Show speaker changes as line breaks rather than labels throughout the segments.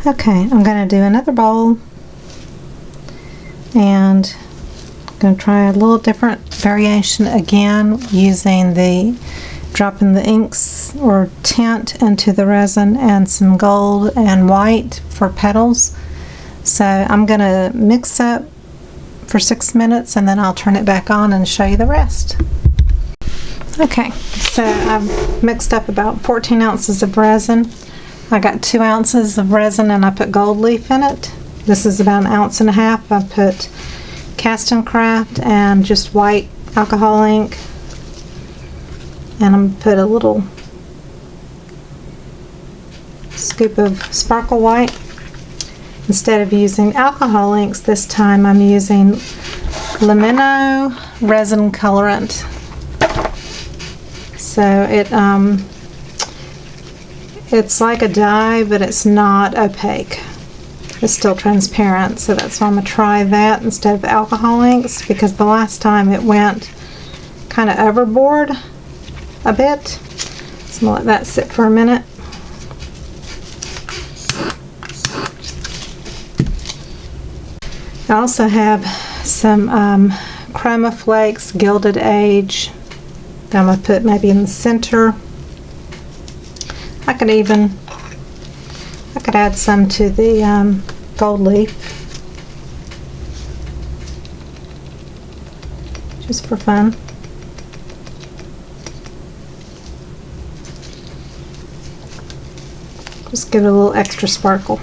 Okay, I'm going to do another bowl, and I'm going to try a little different variation again, using dropping the inks or tint into the resin and some gold and white for petals. So I'm going to mix up for 6 minutes, and then I'll turn it back on and show you the rest. Okay, so I've mixed up about 14 ounces of resin. I got 2 ounces of resin and I put gold leaf in it. This is about 1.5 ounces. I put Cast and Craft and just white alcohol ink, and I'm going to put a little scoop of sparkle white. Instead of using alcohol inks this time, I'm using Lemino resin colorant. So it's like a dye, but it's not opaque. It's still transparent, so that's why I'm going to try that instead of alcohol inks, because the last time it went kind of overboard a bit. So I'm going to let that sit for a minute. I also have some Chroma Flakes Gilded Age that I'm going to put maybe in the center. I could add some to the gold leaf, just for fun. Just give it a little extra sparkle.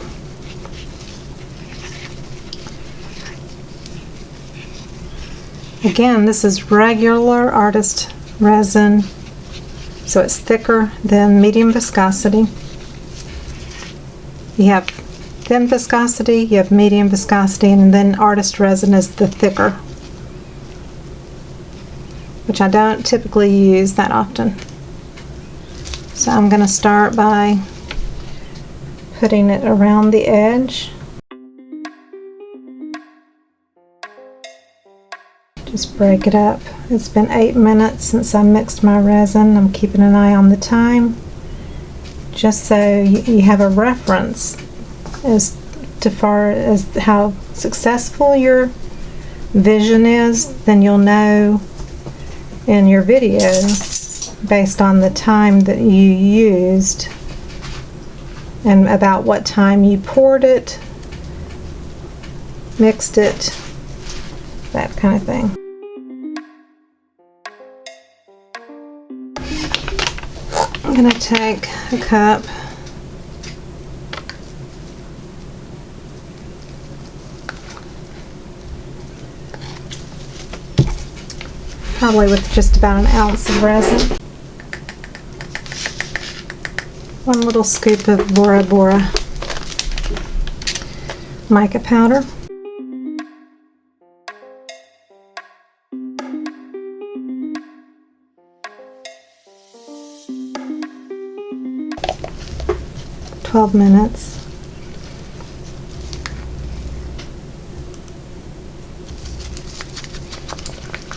Again, this is regular artist resin, so it's thicker than medium viscosity. You have thin viscosity, you have medium viscosity, and then artist resin is the thicker, which I don't typically use that often. So I'm going to start by putting it around the edge. Just break it up. It's been 8 minutes since I mixed my resin. I'm keeping an eye on the time, just so you have a reference as far as how successful your vision is. Then you'll know in your video, based on the time that you used and about what time you poured it, mixed it, that kind of thing. I'm going to take a cup, probably with just about 1 ounce of resin, 1 little scoop of Bora Bora mica powder, "12 minutes.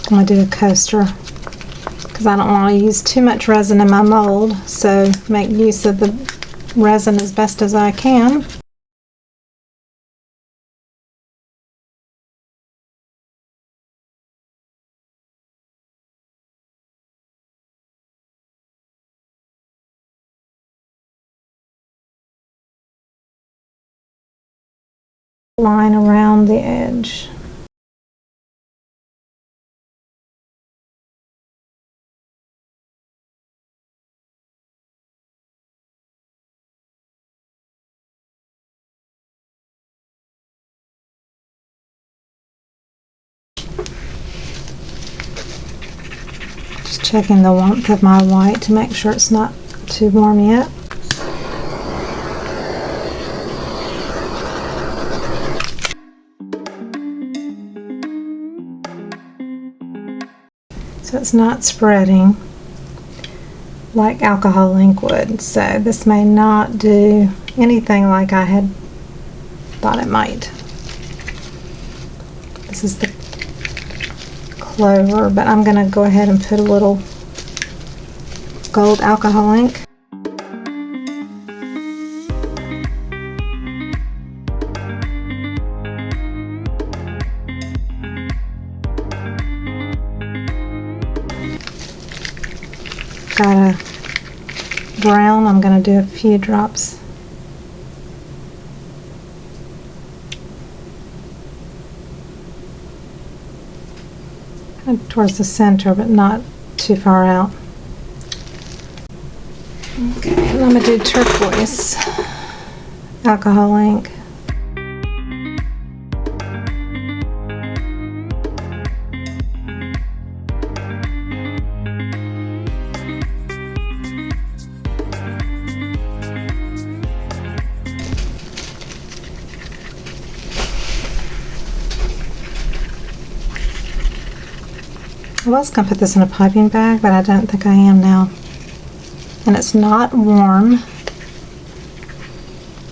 I'm going to do a coaster because I don't want to use too much resin in my mold, so make use of the resin as best as I can. Line around the edge. Just checking the warmth of my white to make sure it's not too warm yet. So it's not spreading like alcohol ink would, so this may not do anything like I had thought it might. This is the clover, but I'm going to go ahead and put a little gold alcohol ink. got a brown, I'm going to do a few drops. Towards the center, but not too far out. Okay, and I'm going to do turquoise alcohol ink. I was going to put this in a piping bag, but I don't think I am now. And it's not warm,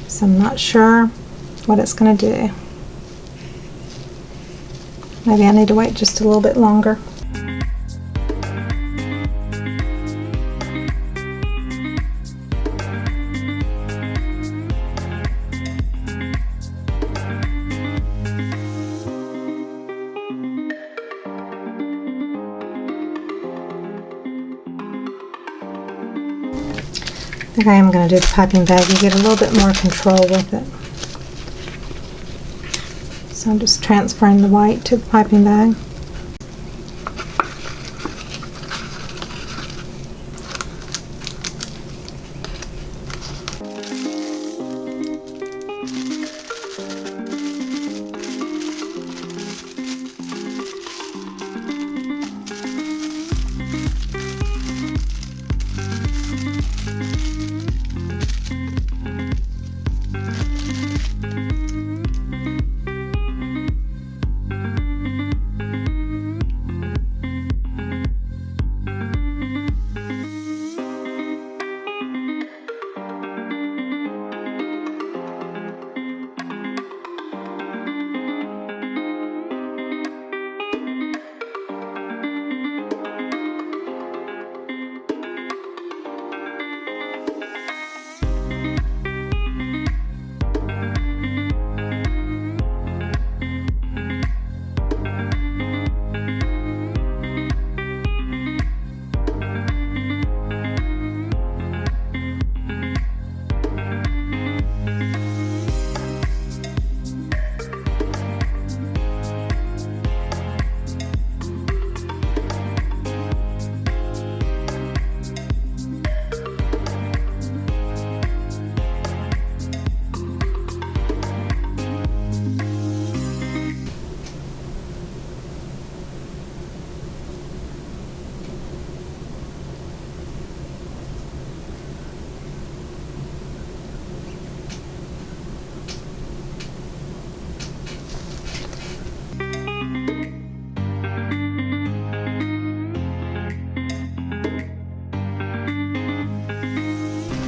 so I'm not sure what it's going to do. Maybe I need to wait just a little bit longer. I think I am going to do the piping bag. You get a little bit more control with it. So I'm just transferring the white to the piping bag.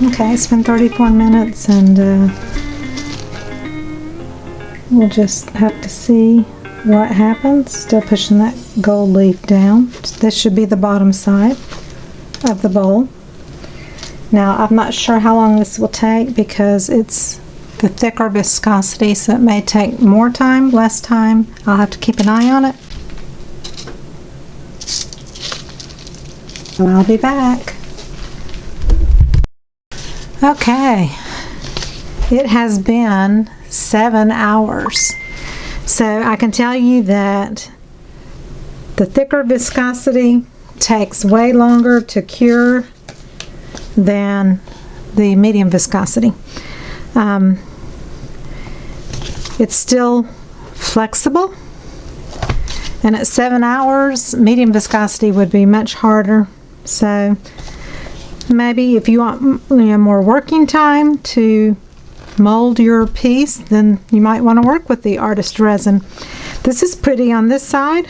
Okay, it's been 34 minutes and we'll just have to see what happens. Still pushing that gold leaf down. This should be the bottom side of the bowl. Now I'm not sure how long this will take because it's the thicker viscosity, so it may take more time, less time. I'll have to keep an eye on it. So I'll be back. Okay, it has been 7 hours. So I can tell you that the thicker viscosity takes way longer to cure than the medium viscosity. It's still flexible, and at 7 hours, medium viscosity would be much harder. So maybe if you want more working time to mold your piece, then you might want to work with the artist resin. This is pretty on this side.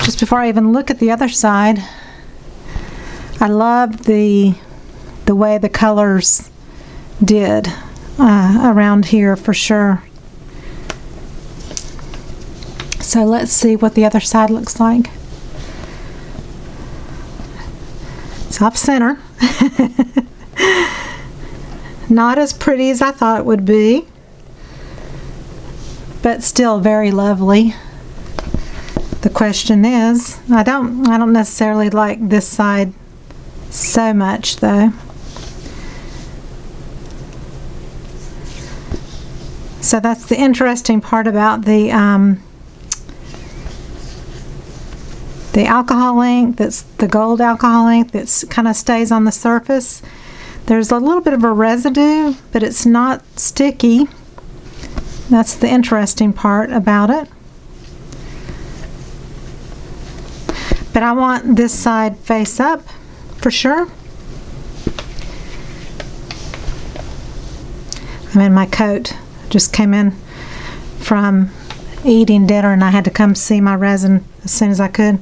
Just before I even look at the other side, I love the way the colors did around here for sure. So let's see what the other side looks like. It's off center. Not as pretty as I thought it would be, but still very lovely. The question is, I don't necessarily like this side so much though. So that's the interesting part about the alcohol ink, that's the gold alcohol ink that kind of stays on the surface. There's a little bit of a residue, but it's not sticky. That's the interesting part about it. But I want this side face up for sure. I'm in my coat. Just came in from eating dinner and I had to come see my resin as soon as I could.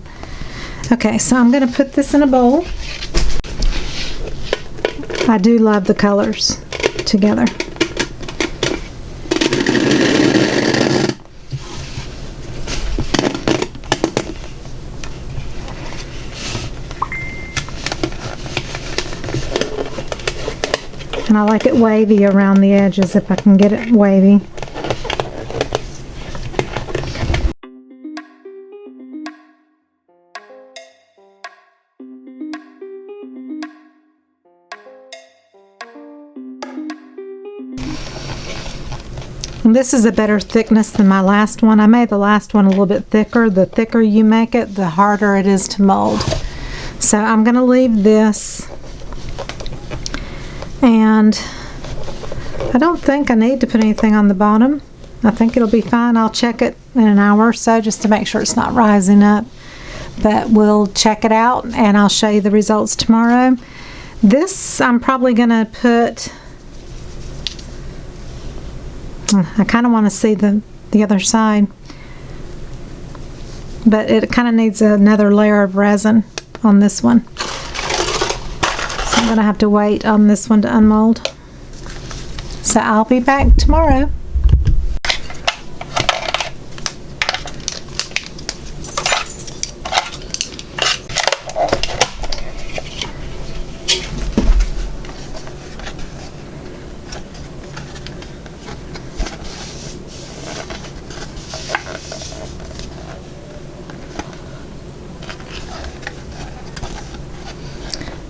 Okay, so I'm going to put this in a bowl. I do love the colors together. And I like it wavy around the edges if I can get it wavy. And this is a better thickness than my last one. I made the last one a little bit thicker. The thicker you make it, the harder it is to mold. So I'm going to leave this. And I don't think I need to put anything on the bottom. I think it'll be fine. I'll check it in an hour or so just to make sure it's not rising up. But we'll check it out and I'll show you the results tomorrow. This I'm probably going to put... I kind of want to see the other side, but it kind of needs another layer of resin on this one, so I'm going to have to wait on this one to unmold. So I'll be back tomorrow.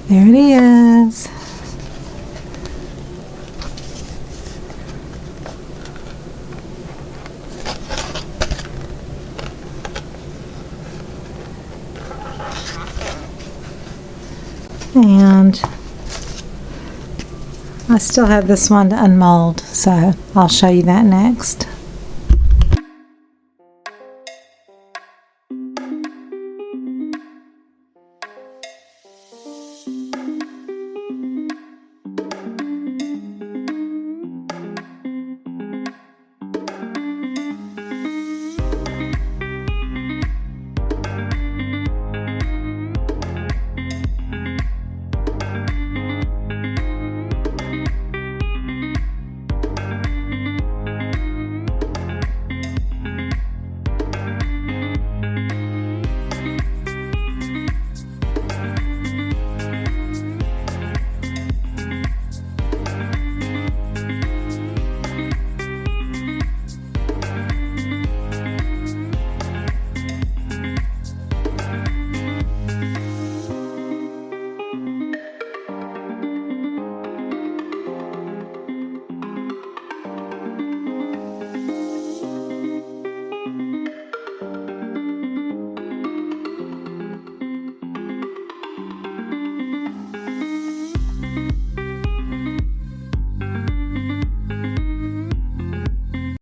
There it is. And I still have this one to unmold, so I'll show you that next.